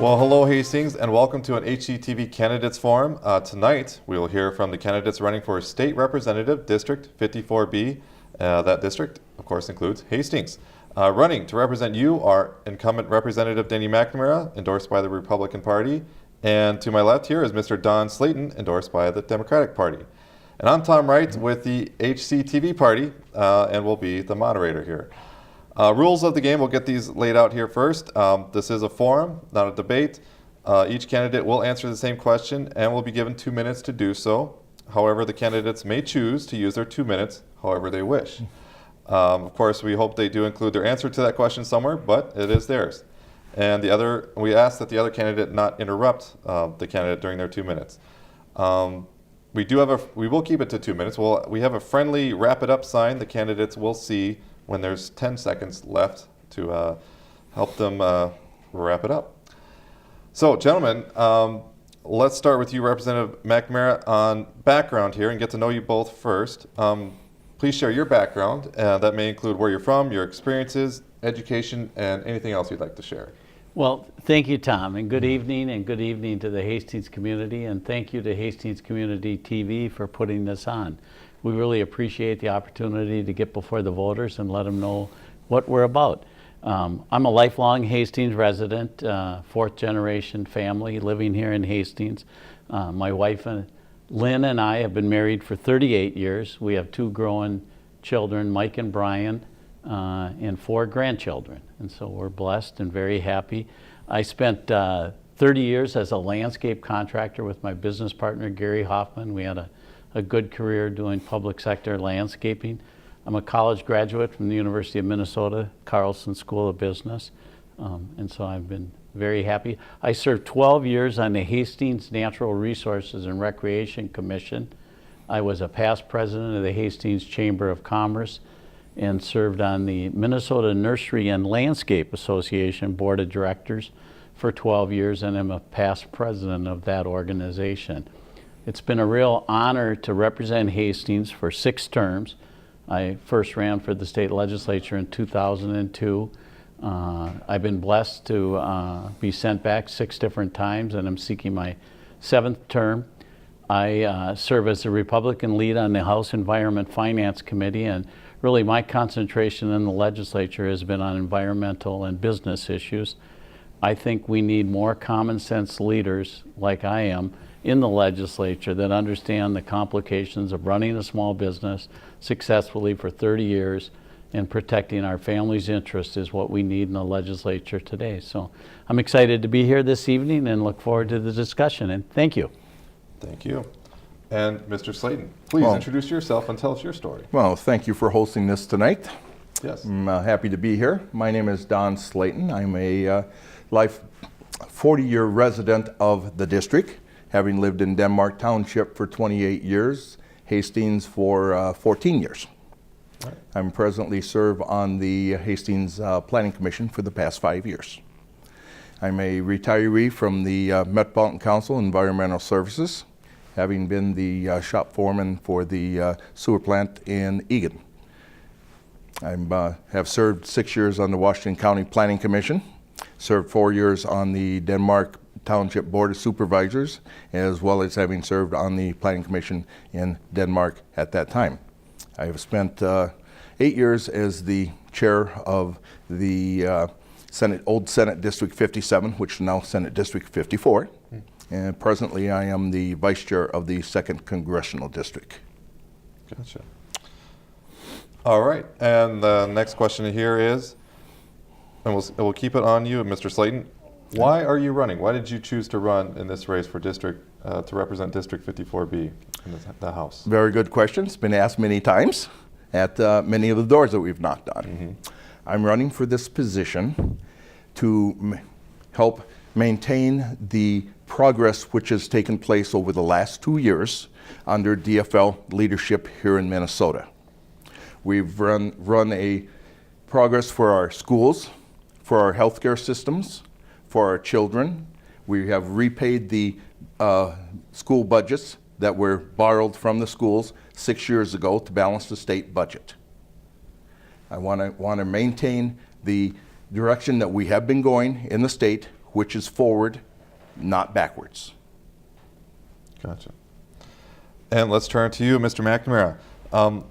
Well, hello Hastings, and welcome to an HCTV Candidates Forum. Tonight, we will hear from the candidates running for State Representative District 54B. That district, of course, includes Hastings. Running to represent you are incumbent Representative Denny McNamara, endorsed by the Republican Party, and to my left here is Mr. Don Slayton, endorsed by the Democratic Party. And I'm Tom Wright with the HCTV Party, and will be the moderator here. Rules of the game, we'll get these laid out here first. This is a forum, not a debate. Each candidate will answer the same question and will be given 2 minutes to do so. However, the candidates may choose to use their 2 minutes however they wish. Of course, we hope they do include their answer to that question somewhere, but it is theirs. And we ask that the other candidate not interrupt the candidate during their 2 minutes. We will keep it to 2 minutes. We have a friendly wrap it up sign the candidates will see when there's 10 seconds left to help them wrap it up. So, gentlemen, let's start with you, Representative McNamara, on background here and get to know you both first. Please share your background. That may include where you're from, your experiences, education, and anything else you'd like to share. Well, thank you, Tom, and good evening to the Hastings community, and thank you to Hastings Community TV for putting this on. We really appreciate the opportunity to get before the voters and let them know what we're about. I'm a lifelong Hastings resident, fourth generation family living here in Hastings. My wife Lynn and I have been married for 38 years. We have 2 growing children, Mike and Brian, and 4 grandchildren. And so we're blessed and very happy. I spent 30 years as a landscape contractor with my business partner, Gary Hoffman. We had a good career doing public sector landscaping. I'm a college graduate from the University of Minnesota, Carlson School of Business, and so I've been very happy. I served 12 years on the Hastings Natural Resources and Recreation Commission. I was a past president of the Hastings Chamber of Commerce and served on the Minnesota Nursery and Landscape Association Board of Directors for 12 years, and I'm a past president of that organization. It's been a real honor to represent Hastings for 6 terms. I first ran for the state legislature in 2002. I've been blessed to be sent back 6 different times, and I'm seeking my 7th term. I serve as the Republican lead on the House Environment Finance Committee, and really my concentration in the legislature has been on environmental and business issues. I think we need more common sense leaders like I am in the legislature that understand the complications of running a small business successfully for 30 years, and protecting our family's interest is what we need in the legislature today. So I'm excited to be here this evening and look forward to the discussion, and thank you. Thank you. And Mr. Slayton, please introduce yourself and tell us your story. Well, thank you for hosting this tonight. Yes. I'm happy to be here. My name is Don Slayton. I'm a 40-year resident of the district, having lived in Denmark Township for 28 years, Hastings for 14 years. Right. I'm presently serve on the Hastings Planning Commission for the past 5 years. I'm a retiree from the Metropolitan Council Environmental Services, having been the shop foreman for the sewer plant in Egan. I have served 6 years on the Washington County Planning Commission, served 4 years on the Denmark Township Board of Supervisors, as well as having served on the Planning Commission in Denmark at that time. I have spent 8 years as the chair of the old Senate District 57, which is now Senate District 54. And presently I am the vice chair of the 2nd Congressional District. Gotcha. All right, and the next question here is, and we'll keep it on you, Mr. Slayton. Why are you running? Why did you choose to run in this race for district to represent District 54B in the House? Very good question. It's been asked many times at many of the doors that we've knocked on. Mm-hmm. I'm running for this position to help maintain the progress which has taken place over the last 2 years under DFL leadership here in Minnesota. We've run a progress for our schools, for our healthcare systems, for our children. We have repaid the school budgets that were borrowed from the schools 6 years ago to balance the state budget. I want to maintain the direction that we have been going in the state, which is forward, not backwards. Gotcha. And let's turn to you, Mr. McNamara.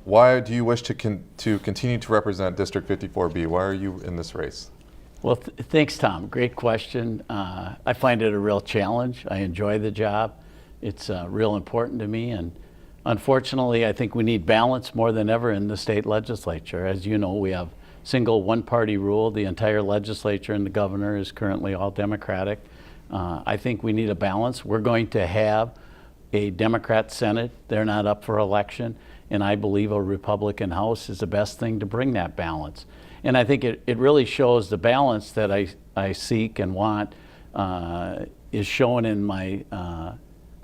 Why do you wish to continue to represent District 54B? Why are you in this race? Well, thanks, Tom. Great question. I find it a real challenge. I enjoy the job. It's real important to me. And unfortunately, I think we need balance more than ever in the state legislature. As you know, we have single one-party rule. The entire legislature and the governor is currently all Democratic. I think we need a balance. We're going to have a Democrat Senate. They're not up for election. And I believe a Republican House is the best thing to bring that balance. And I think it really shows the balance that I seek and want is shown in my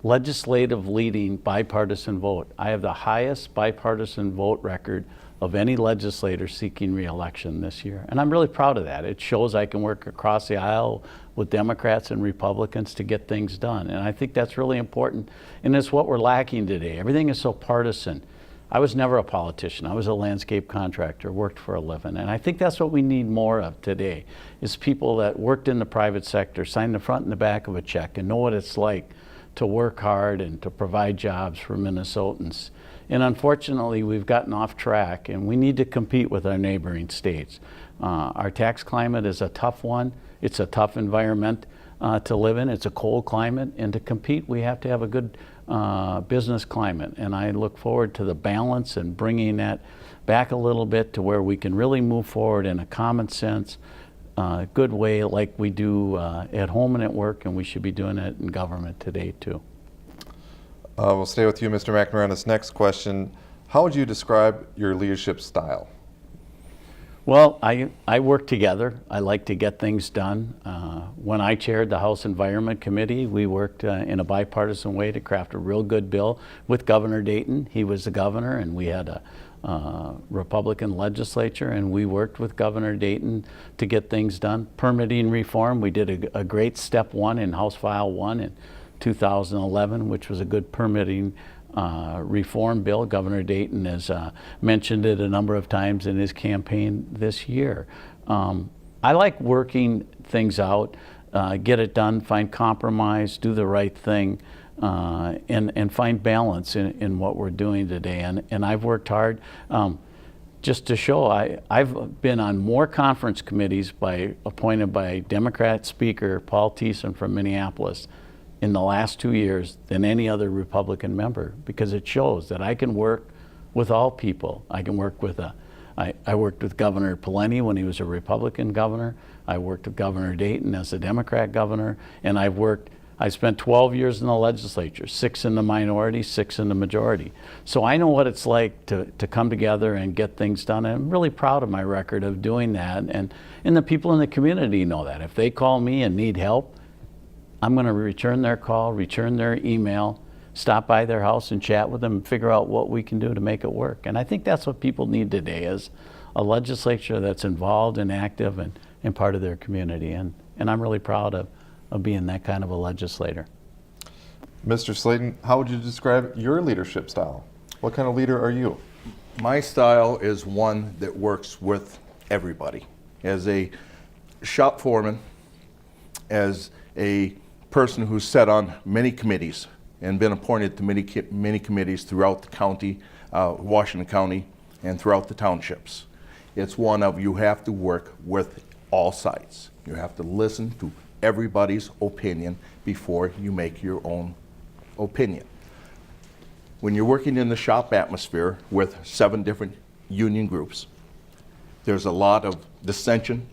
legislative leading bipartisan vote. I have the highest bipartisan vote record of any legislator seeking re-election this year. And I'm really proud of that. It shows I can work across the aisle with Democrats and Republicans to get things done. And I think that's really important. And it's what we're lacking today. Everything is so partisan. I was never a politician. I was a landscape contractor, worked for a living. And I think that's what we need more of today, is people that worked in the private sector, signed the front and the back of a check, and know what it's like to work hard and to provide jobs for Minnesotans. And unfortunately, we've gotten off track, and we need to compete with our neighboring states. Our tax climate is a tough one. It's a tough environment to live in. It's a cold climate, and to compete, we have to have a good business climate. And I look forward to the balance and bringing that back a little bit to where we can really move forward in a common sense, good way like we do at home and at work, and we should be doing it in government today too. We'll stay with you, Mr. McNamara, on this next question. How would you describe your leadership style? Well, I work together. I like to get things done. When I chaired the House Environment Committee, we worked in a bipartisan way to craft a real good bill with Governor Dayton. He was the governor, and we had a Republican legislature, and we worked with Governor Dayton to get things done. Permitting reform, we did a great step one in House File 1 in 2011, which was a good permitting reform bill. Governor Dayton has mentioned it a number of times in his campaign this year. I like working things out, get it done, find compromise, do the right thing, and find balance in what we're doing today. And I've worked hard just to show I've been on more conference committees appointed by Democrat Speaker Paul Thiessen from Minneapolis in the last 2 years than any other Republican member, because it shows that I can work with all people. I can work with I worked with Governor Pawlenty when he was a Republican governor. I worked with Governor Dayton as a Democrat governor, and I spent 12 years in the legislature, 6 in the minority, 6 in the majority. So I know what it's like to come together and get things done. And I'm really proud of my record of doing that. And the people in the community know that. If they call me and need help, I'm going to return their call, return their email, stop by their house and chat with them and figure out what we can do to make it work. And I think that's what people need today, is a legislature that's involved and active and part of their community. And I'm really proud of being that kind of a legislator. Mr. Slayton, how would you describe your leadership style? What kind of leader are you? My style is one that works with everybody. As a shop foreman, as a person who's sat on many committees and been appointed to many committees throughout the county, Washington County, and throughout the townships. It's one of, you have to work with all sides. You have to listen to everybody's opinion before you make your own opinion. When you're working in the shop atmosphere with 7 different union groups, there's a lot of dissension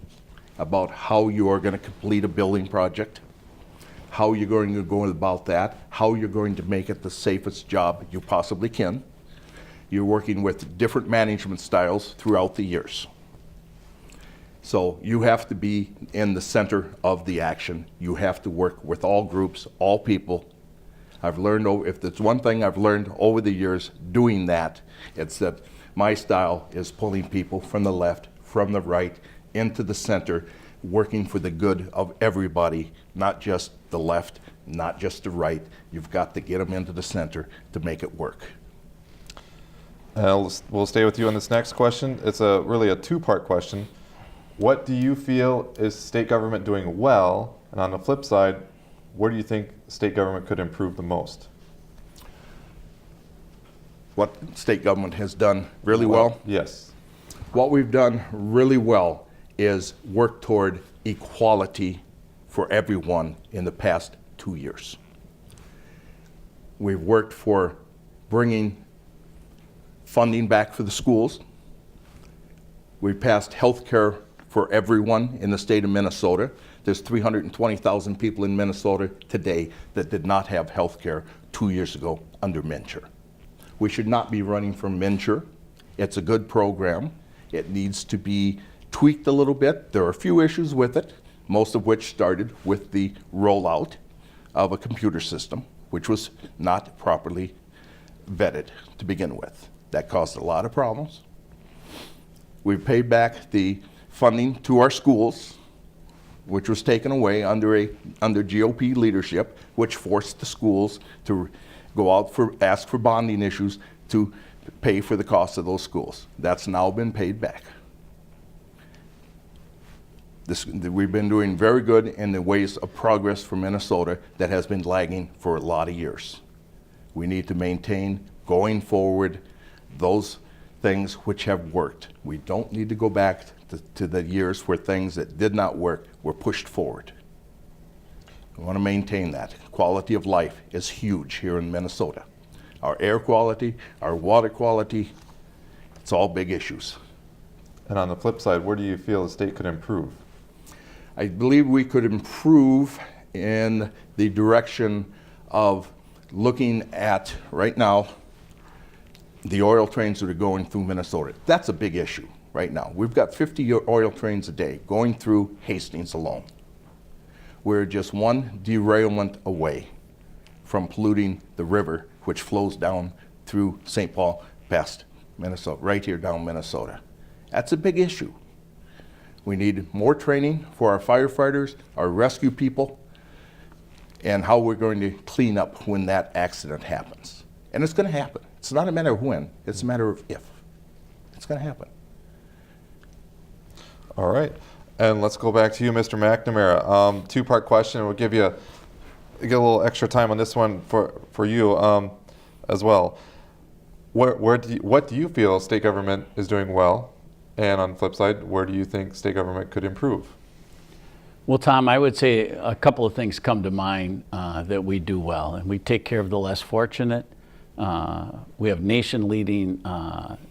about how you are going to complete a building project, how you're going to go about that, how you're going to make it the safest job you possibly can. You're working with different management styles throughout the years. So you have to be in the center of the action. You have to work with all groups, all people. I've learned, if there's one thing I've learned over the years doing that, it's that my style is pulling people from the left, from the right, into the center, working for the good of everybody, not just the left, not just the right. You've got to get them into the center to make it work. We'll stay with you on this next question. It's really a 2-part question. What do you feel is state government doing well, And on the flip side, where do you think state government could improve the most? What state government has done really well? Yes. What we've done really well is work toward equality for everyone in the past 2 years. We've worked for bringing funding back for the schools. We've passed health care for everyone in the state of Minnesota. There's 320,000 people in Minnesota today that did not have health care 2 years ago under MNsure. We should not be running from MNsure. It's a good program. It needs to be tweaked a little bit. There are a few issues with it, most of which started with the rollout of a computer system, which was not properly vetted to begin with. That caused a lot of problems. We've paid back the funding to our schools, which was taken away under GOP leadership, which forced the schools to go out ask for bonding issues to pay for the cost of those schools. That's now been paid back. We've been doing very good in the ways of progress for Minnesota that has been lagging for a lot of years. We need to maintain, going forward, those things which have worked. We don't need to go back to the years where things that did not work were pushed forward. We want to maintain that. Quality of life is huge here in Minnesota. Our air quality, our water quality, it's all big issues. And on the flip side, where do you feel the state could improve? I believe we could improve in the direction of looking at, right now, the oil trains that are going through Minnesota. That's a big issue right now. We've got 50 oil trains a day going through Hastings alone. We're just one derailment away from polluting the river, which flows down through St. Paul past Minnesota, right here down Minnesota. That's a big issue. We need more training for our firefighters, our rescue people, and how we're going to clean up when that accident happens. And it's going to happen. It's not a matter of when, it's a matter of if. It's going to happen. All right. And let's go back to you, Mr. McNamara. Two-part question. We'll get a little extra time on this one for you as well. What do you feel state government is doing well? And on the flip side, where do you think state government could improve? Well, Tom, I would say a couple of things come to mind that we do well, and we take care of the less fortunate. We have nation-leading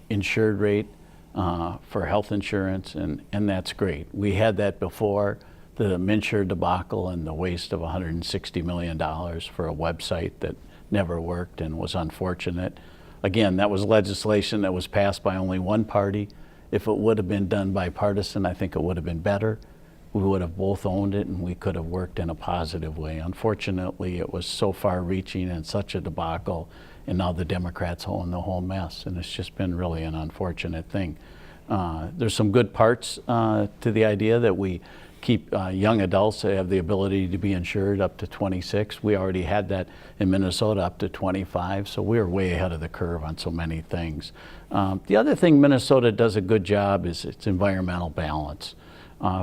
insured rate for health insurance, and that's great. We had that before the MNsure debacle and the waste of $160 million for a website that never worked and was unfortunate. Again, that was legislation that was passed by only one party. If it would have been done bipartisan, I think it would have been better. We would have both owned it and we could have worked in a positive way. Unfortunately, it was so far-reaching and such a debacle, and now the Democrats own the whole mess, and it's just been really an unfortunate thing. There's some good parts to the idea that we keep young adults that have the ability to be insured up to 26. We already had that in Minnesota up to 25, so we're way ahead of the curve on so many things. The other thing Minnesota does a good job is its environmental balance.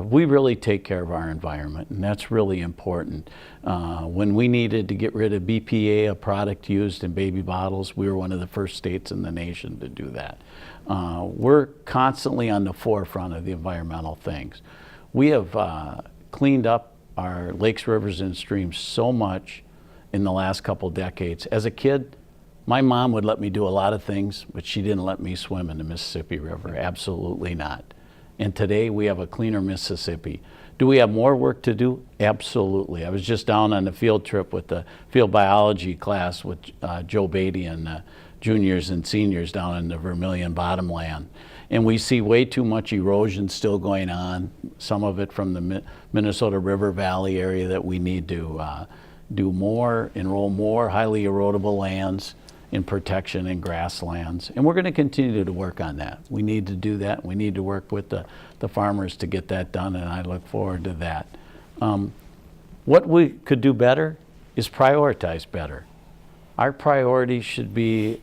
We really take care of our environment, and that's really important. When we needed to get rid of BPA, a product used in baby bottles, we were one of the first states in the nation to do that. We're constantly on the forefront of the environmental things. We have cleaned up our lakes, rivers, and streams so much in the last couple decades. As a kid, my mom would let me do a lot of things, but she didn't let me swim in the Mississippi River. Absolutely not. And today we have a cleaner Mississippi. Do we have more work to do? Absolutely. I was just down on the field trip with the field biology class with Joe Beatty and juniors and seniors down in the Vermilion Bottomland. And we see way too much erosion still going on, some of it from the Minnesota River Valley area that we need to do more, enroll more highly erodible lands in protection and grasslands. And we're going to continue to work on that. We need to do that. We need to work with the farmers to get that done, and I look forward to that. What we could do better is prioritize better. Our priority should be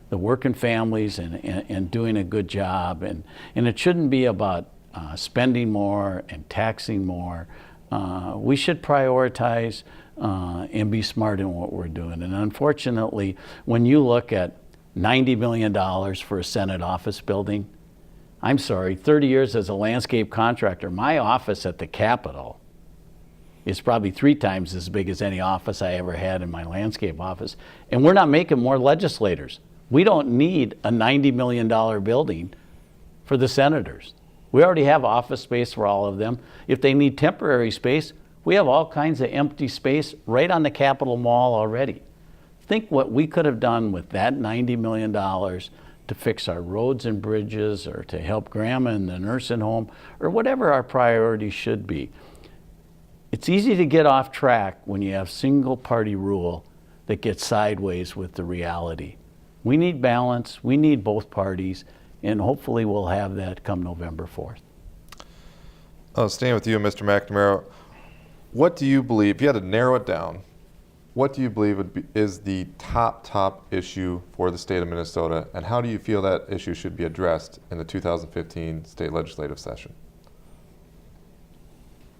the working families and doing a good job, and it shouldn't be about spending more and taxing more. We should prioritize and be smart in what we're doing. And unfortunately, when you look at $90 million for a Senate office building, I'm sorry, 30 years as a landscape contractor, my office at the Capitol is probably 3 times as big as any office I ever had in my landscape office. And we're not making more legislators. We don't need a $90 million building for the senators. We already have office space for all of them. If they need temporary space, we have all kinds of empty space right on the Capitol Mall already. Think what we could have done with that $90 million to fix our roads and bridges, or to help grandma in the nursing home, or whatever our priorities should be. It's easy to get off track when you have single party rule that gets sideways with the reality. We need balance, we need both parties, and hopefully we'll have that come November 4th. Staying with you, Mr. McNamara, what do you believe, if you had to narrow it down, what do you believe is the top issue for the state of Minnesota, and how do you feel that issue should be addressed in the 2015 state legislative session?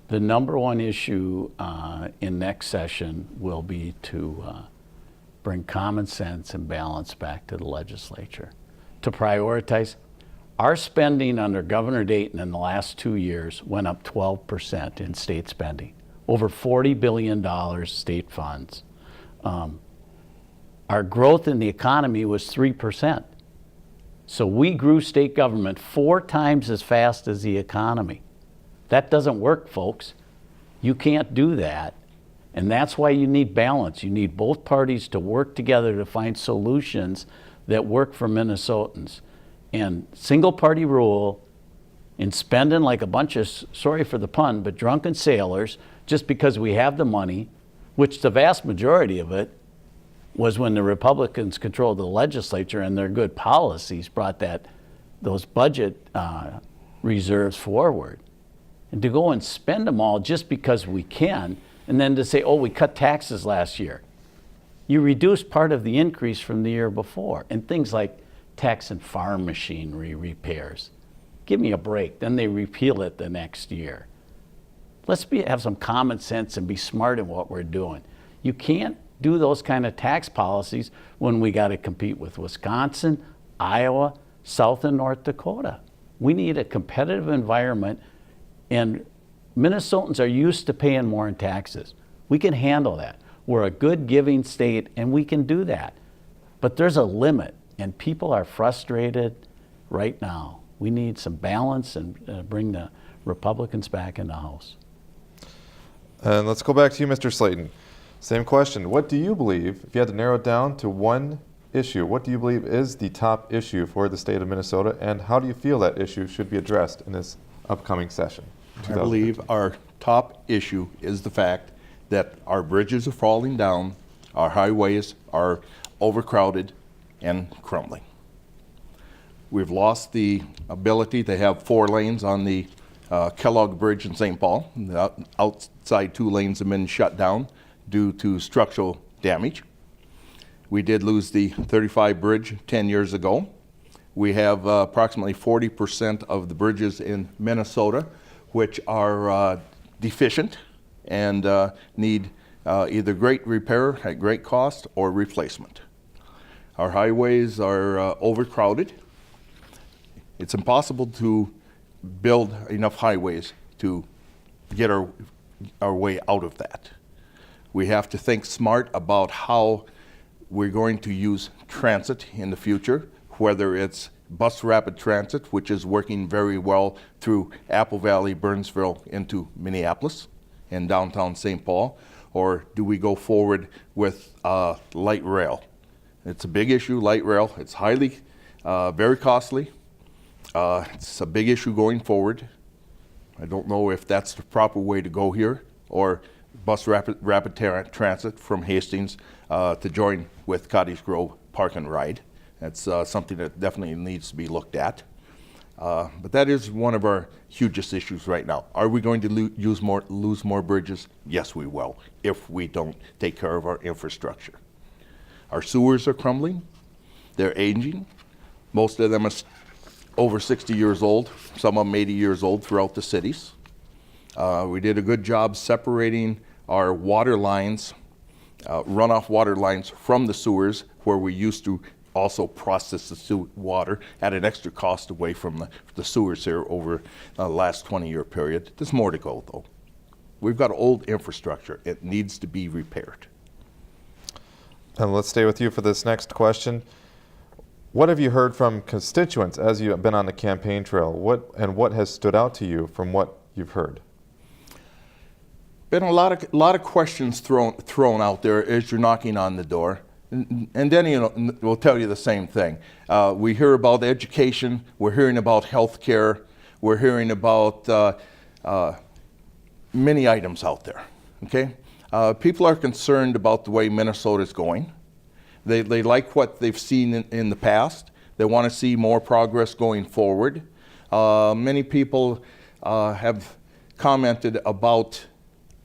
The number one issue in next session will be to bring common sense and balance back to the legislature, to prioritize. Our spending under Governor Dayton in the last 2 years went up 12% in state spending, over $40 billion state funds. Our growth in the economy was 3%. So we grew state government 4 times as fast as the economy. That doesn't work, folks. You can't do that. And that's why you need balance. You need both parties to work together to find solutions that work for Minnesotans. And single party rule and spending like a bunch of, sorry for the pun, but drunken sailors just because we have the money, which the vast majority of it was when the Republicans controlled the legislature and their good policies brought those budget reserves forward. And to go and spend them all just because we can, and then to say, oh, we cut taxes last year. You reduce part of the increase from the year before, and things like tax and farm machinery repairs. Give me a break. Then they repeal it the next year. Let's have some common sense and be smart in what we're doing. You can't do those kind of tax policies when we got to compete with Wisconsin, Iowa, South and North Dakota. We need a competitive environment, and Minnesotans are used to paying more in taxes. We can handle that. We're a good giving state, and we can do that. But there's a limit, and people are frustrated right now. We need some balance and bring the Republicans back in the House. And let's go back to you, Mr. Slayton. Same question. What do you believe, if you had to narrow it down to one issue, what do you believe is the top issue for the state of Minnesota, and how do you feel that issue should be addressed in this upcoming session? I believe our top issue is the fact that our bridges are falling down, our highways are overcrowded and crumbling. We've lost the ability to have 4 lanes on the Kellogg Bridge in St. Paul. The outside 2 lanes have been shut down due to structural damage. We did lose the 35 bridge 10 years ago. We have approximately 40% of the bridges in Minnesota which are deficient and need either great repair at great cost or replacement. Our highways are overcrowded. It's impossible to build enough highways to get our way out of that. We have to think smart about how we're going to use transit in the future, whether it's bus rapid transit, which is working very well through Apple Valley, Burnsville into Minneapolis and downtown St. Paul, or do we go forward with light rail? It's a big issue, light rail. It's highly, very costly. It's a big issue going forward. I don't know if that's the proper way to go here, or bus rapid transit from Hastings to join with Cottage Grove Park and Ride. That's something that definitely needs to be looked at. But that is one of our hugest issues right now. Are we going to lose more bridges? Yes, we will, if we don't take care of our infrastructure. Our sewers are crumbling. They're aging. Most of them are over 60 years old, some of them 80 years old throughout the cities. We did a good job separating our water lines, runoff water lines from the sewers, where we used to also process the water at an extra cost away from the sewers here over the last 20-year period. There's more to go, though. We've got old infrastructure. It needs to be repaired. And let's stay with you for this next question. What have you heard from constituents as you have been on the campaign trail? What has stood out to you from what you've heard? Been a lot of questions thrown out there as you're knocking on the door, and Denny will tell you the same thing. We hear about education. We're hearing about health care. We're hearing about many items out there. Okay, people are concerned about the way Minnesota is going. They like what they've seen in the past. They want to see more progress going forward. Many people have commented about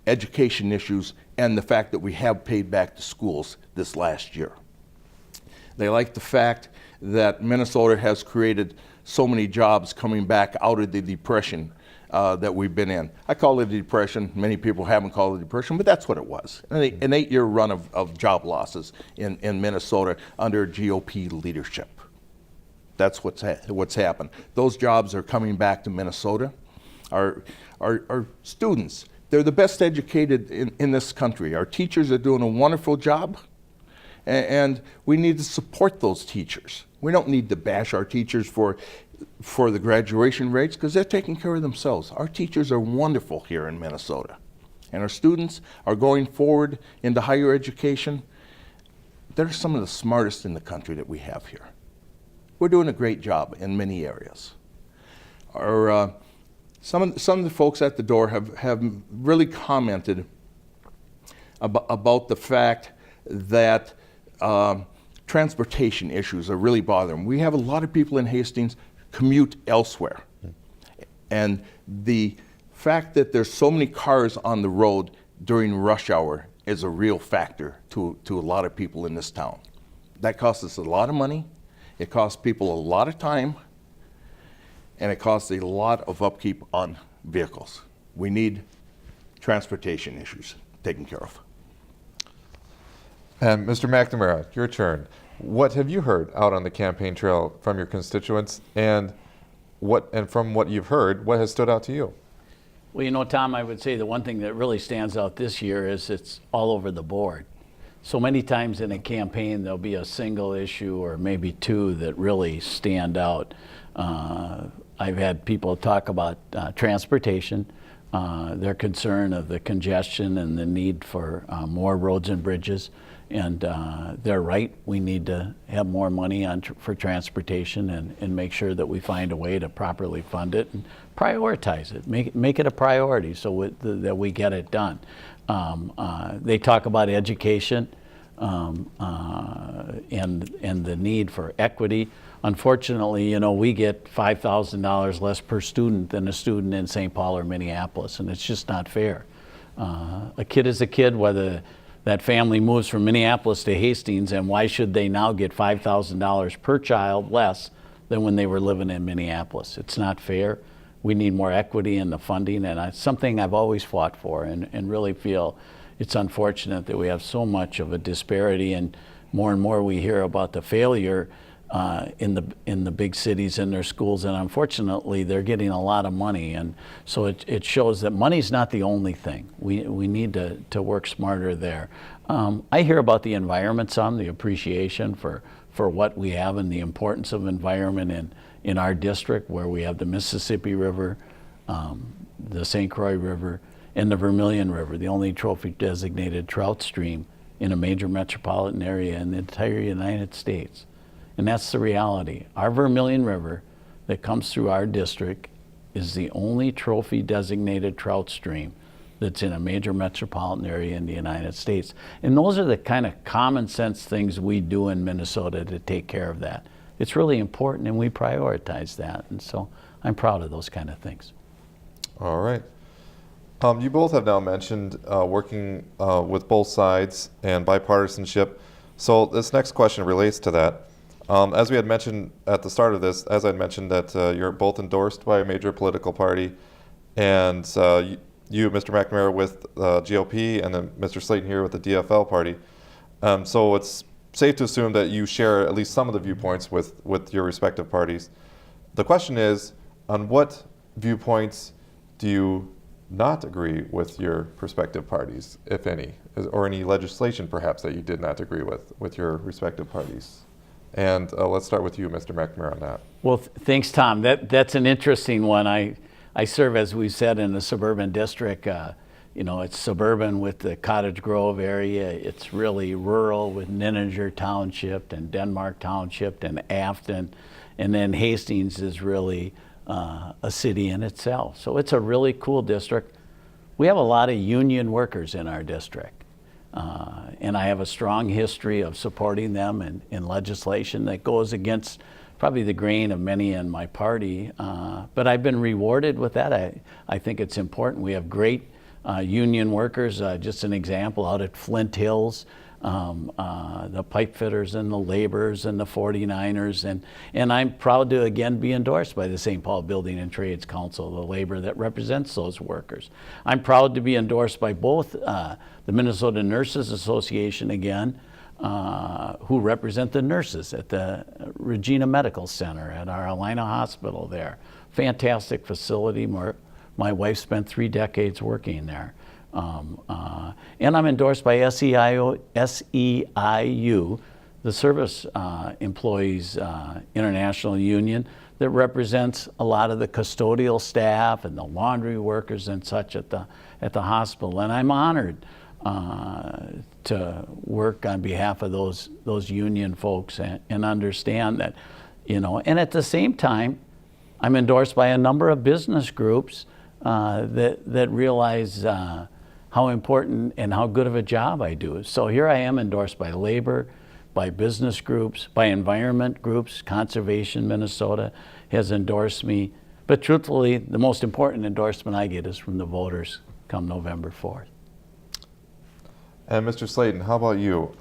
education issues and the fact that we have paid back the schools this last year. They like the fact that Minnesota has created so many jobs coming back out of the depression that we've been in. I call it a depression. Many people haven't called it a depression, but that's what it was. An 8-year run of job losses in Minnesota under GOP leadership. That's what's happened. Those jobs are coming back to Minnesota. Our students, they're the best educated in this country. Our teachers are doing a wonderful job, and we need to support those teachers. We don't need to bash our teachers for the graduation rates, because they're taking care of themselves. Our teachers are wonderful here in Minnesota. And our students are going forward into higher education. They're some of the smartest in the country that we have here. We're doing a great job in many areas. Some of the folks at the door have really commented about the fact that transportation issues are really bothering them. We have a lot of people in Hastings commute elsewhere. And the fact that there's so many cars on the road during rush hour is a real factor to a lot of people in this town. That costs us a lot of money, it costs people a lot of time, and it costs a lot of upkeep on vehicles. We need transportation issues taken care of. And Mr. McNamara, your turn. What have you heard out on the campaign trail from your constituents, and from what you've heard, what has stood out to you? Well, you know, Tom, I would say the one thing that really stands out this year is it's all over the board. So many times in a campaign, there'll be a single issue or maybe two that really stand out. I've had people talk about transportation, their concern of the congestion and the need for more roads and bridges. And they're right, we need to have more money for transportation and make sure that we find a way to properly fund it and prioritize it, make it a priority so that we get it done. They talk about education and the need for equity. Unfortunately, you know, we get $5,000 less per student than a student in St. Paul or Minneapolis, and it's just not fair. A kid is a kid, whether that family moves from Minneapolis to Hastings, and why should they now get $5,000 per child less than when they were living in Minneapolis? It's not fair. We need more equity in the funding, and it's something I've always fought for, and really feel it's unfortunate that we have so much of a disparity, and more we hear about the failure in the big cities and their schools, and unfortunately they're getting a lot of money, and so it shows that money's not the only thing. We need to work smarter there. I hear about the environment some, the appreciation for what we have and the importance of environment in our district, where we have the Mississippi River, the St. Croix River, and the Vermilion River, the only trophy designated trout stream in a major metropolitan area in the entire United States. And that's the reality. Our Vermilion River that comes through our district is the only trophy designated trout stream that's in a major metropolitan area in the United States. And those are the kind of common sense things we do in Minnesota to take care of that. It's really important, and we prioritize that. And so I'm proud of those kind of things. All right. You both have now mentioned working with both sides and bipartisanship. So this next question relates to that. As we had mentioned at the start of this, as I mentioned that you're both endorsed by a major political party, and you, Mr. McNamara, with GOP, and then Mr. Slayton here with the DFL party. So it's safe to assume that you share at least some of the viewpoints with your respective parties. The question is, on what viewpoints do you not agree with your respective parties, if any, or any legislation perhaps that you did not agree with your respective parties? And let's start with you, Mr. McNamara, on that. Well, thanks, Tom. That's an interesting one. I serve, as we said, in the suburban district. It's suburban with the Cottage Grove area. It's really rural with Nininger Township and Denmark Township and Afton. And then Hastings is really a city in itself. So it's a really cool district. We have a lot of union workers in our district. And I have a strong history of supporting them in legislation that goes against probably the grain of many in my party. But I've been rewarded with that. I think it's important. We have great union workers. Just an example, out at Flint Hills, the pipe fitters and the laborers and the 49ers. And I'm proud to again be endorsed by the St. Paul Building and Trades Council, the labor that represents those workers. I'm proud to be endorsed by both the Minnesota Nurses Association again, who represent the nurses at the Regina Medical Center at our Alina Hospital there. Fantastic facility. My wife spent 3 decades working there. And I'm endorsed by SEIU, the Service Employees International Union, that represents a lot of the custodial staff and the laundry workers and such at the hospital. And I'm honored to work on behalf of those union folks and understand that, and at the same time, I'm endorsed by a number of business groups that realize how important and how good of a job I do. So here I am endorsed by labor, by business groups, by environment groups. Conservation Minnesota has endorsed me. But truthfully, the most important endorsement I get is from the voters come November 4th. And Mr. Slayton, how about you?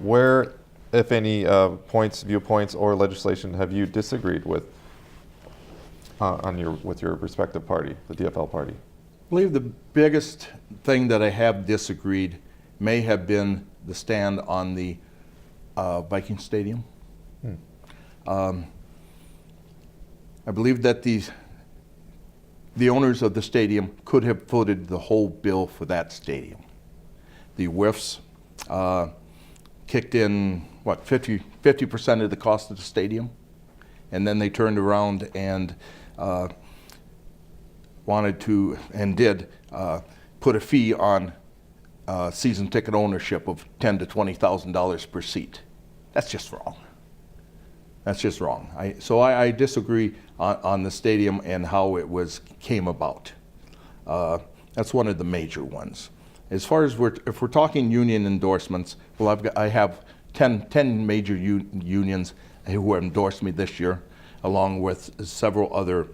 Where, if any, viewpoints, or legislation have you disagreed with with your respective party, the DFL party? I believe the biggest thing that I have disagreed may have been the stand on the Viking Stadium. I believe that the owners of the stadium could have footed the whole bill for that stadium. The WIFs kicked in, 50% of the cost of the stadium, and then they turned around and wanted to, and did, put a fee on season ticket ownership of $10,000 to $20,000 per seat. That's just wrong. That's just wrong. I disagree on the stadium and how it came about. That's one of the major ones. As far as if we're talking union endorsements, well, I have 10 major unions who have endorsed me this year, along with several other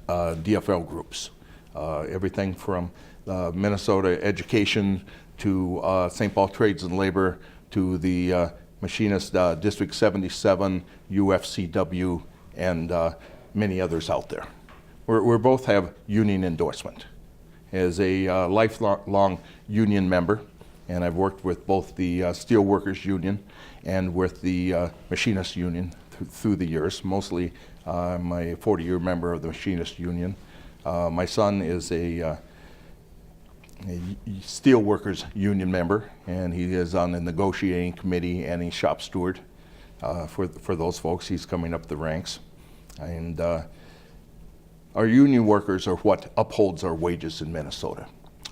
DFL groups. Everything from Minnesota Education to St. Paul Trades and Labor to the Machinist District 77, UFCW, and many others out there. We both have union endorsement. As a lifelong union member, and I've worked with both the Steelworkers Union and with the Machinist Union through the years. Mostly I'm a 40-year member of the Machinist Union. My son is a Steelworkers Union member, and he is on the negotiating committee and a shop steward for those folks. He's coming up the ranks. And our union workers are what upholds our wages in Minnesota.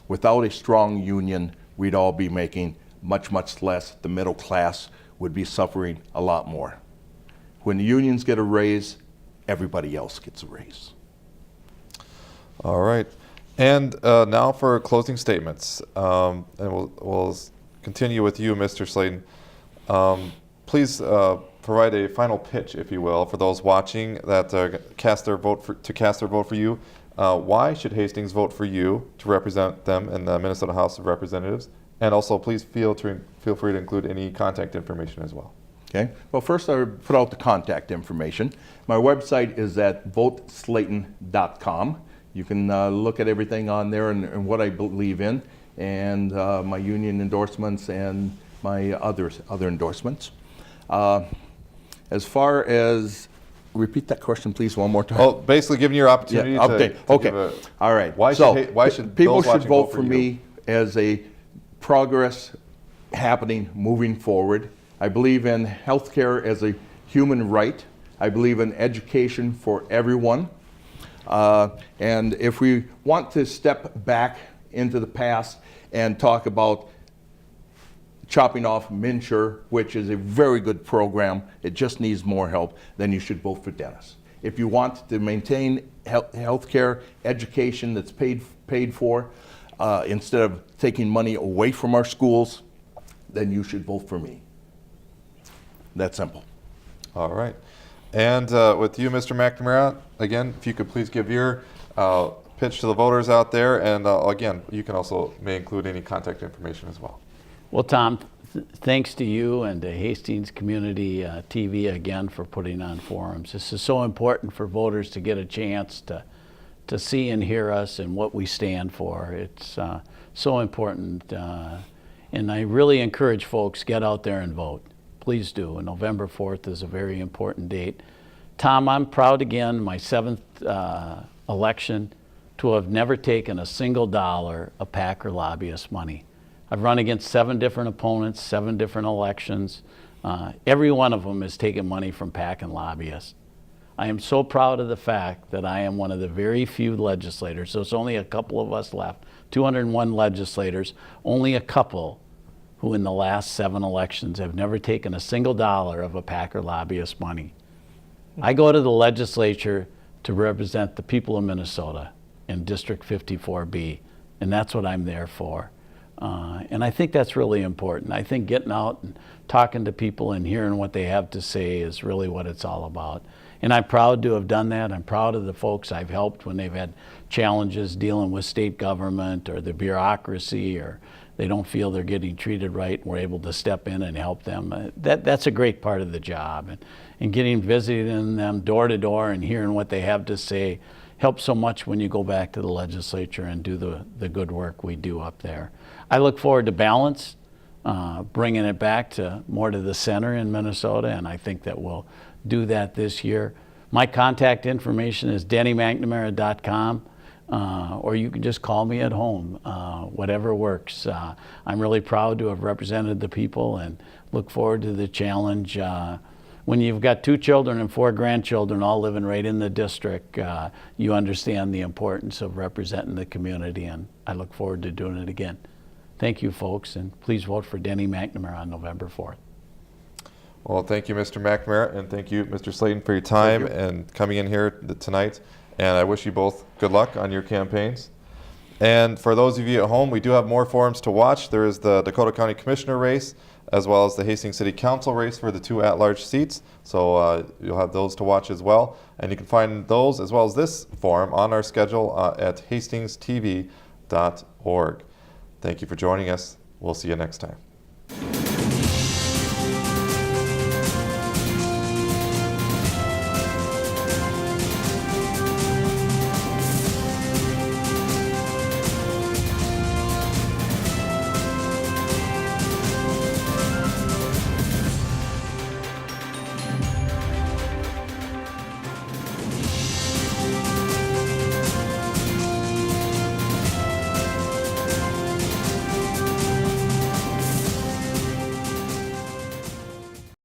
Without a strong union, we'd all be making much, much less. The middle class would be suffering a lot more. When the unions get a raise, everybody else gets a raise. All right. And now for closing statements. And we'll continue with you, Mr. Slayton. Please provide a final pitch, if you will, for those watching that cast their vote for you. Why should Hastings vote for you to represent them in the Minnesota House of Representatives? And also, please feel free to include any contact information as well. Okay. Well, first I would put out the contact information. My website is at voteslayton.com. You can look at everything on there and what I believe in, and my union endorsements and my other endorsements. As far as, repeat that question, please, one more time. Well, basically giving you your opportunity Yeah, to update. to Okay. give a- All right. Why So, should people those should watching vote for you? me as a progress happening moving forward. I believe in healthcare as a human right. I believe in education for everyone. And if we want to step back into the past and talk about chopping off MNsure, which is a very good program, it just needs more help, then you should vote for Dennis. If you want to maintain healthcare education that's paid for, instead of taking money away from our schools, then you should vote for me. That simple. All right. And with you, Mr. McNamara, again, if you could please give your pitch to the voters out there, and again, you can also may include any contact information as well. Well, Tom, thanks to you and to Hastings Community TV again for putting on forums. This is so important for voters to get a chance to see and hear us and what we stand for. It's so important. And I really encourage folks, get out there and vote. Please do. And November 4th is a very important date. Tom, I'm proud again, my 7th election, to have never taken a single dollar of PAC or lobbyist money. I've run against 7 different opponents, 7 different elections. Every one of them has taken money from PAC and lobbyists. I am so proud of the fact that I am one of the very few legislators, so it's only a couple of us left, 201 legislators, only a couple who in the last 7 elections have never taken a single dollar of a PAC or lobbyist money. I go to the legislature to represent the people of Minnesota in District 54B, and that's what I'm there for. And I think that's really important. I think getting out and talking to people and hearing what they have to say is really what it's all about. And I'm proud to have done that. I'm proud of the folks I've helped when they've had challenges dealing with state government or the bureaucracy, or they don't feel they're getting treated right. We're able to step in and help them. That's a great part of the job. And getting visiting them door to door and hearing what they have to say helps so much when you go back to the legislature and do the good work we do up there. I look forward to balance, bringing it back to more to the center in Minnesota, and I think that we'll do that this year. My contact information is dennymcnamara.com, or you can just call me at home, whatever works. I'm really proud to have represented the people and look forward to the challenge. When you've got 2 children and 4 grandchildren all living right in the district, you understand the importance of representing the community, and I look forward to doing it again. Thank you, folks, and please vote for Denny McNamara on November 4th. Well, thank you, Mr. McNamara, and thank you, Mr. Slayton, for your time and coming in here tonight. And I wish you both good luck on your campaigns. And for those of you at home, we do have more forums to watch. There is the Dakota County Commissioner race, as well as the Hastings City Council race for the 2 at-large seats. So you'll have those to watch as well. And you can find those, as well as this forum, on our schedule at hastingstv.org. Thank you for joining us. We'll see you next time.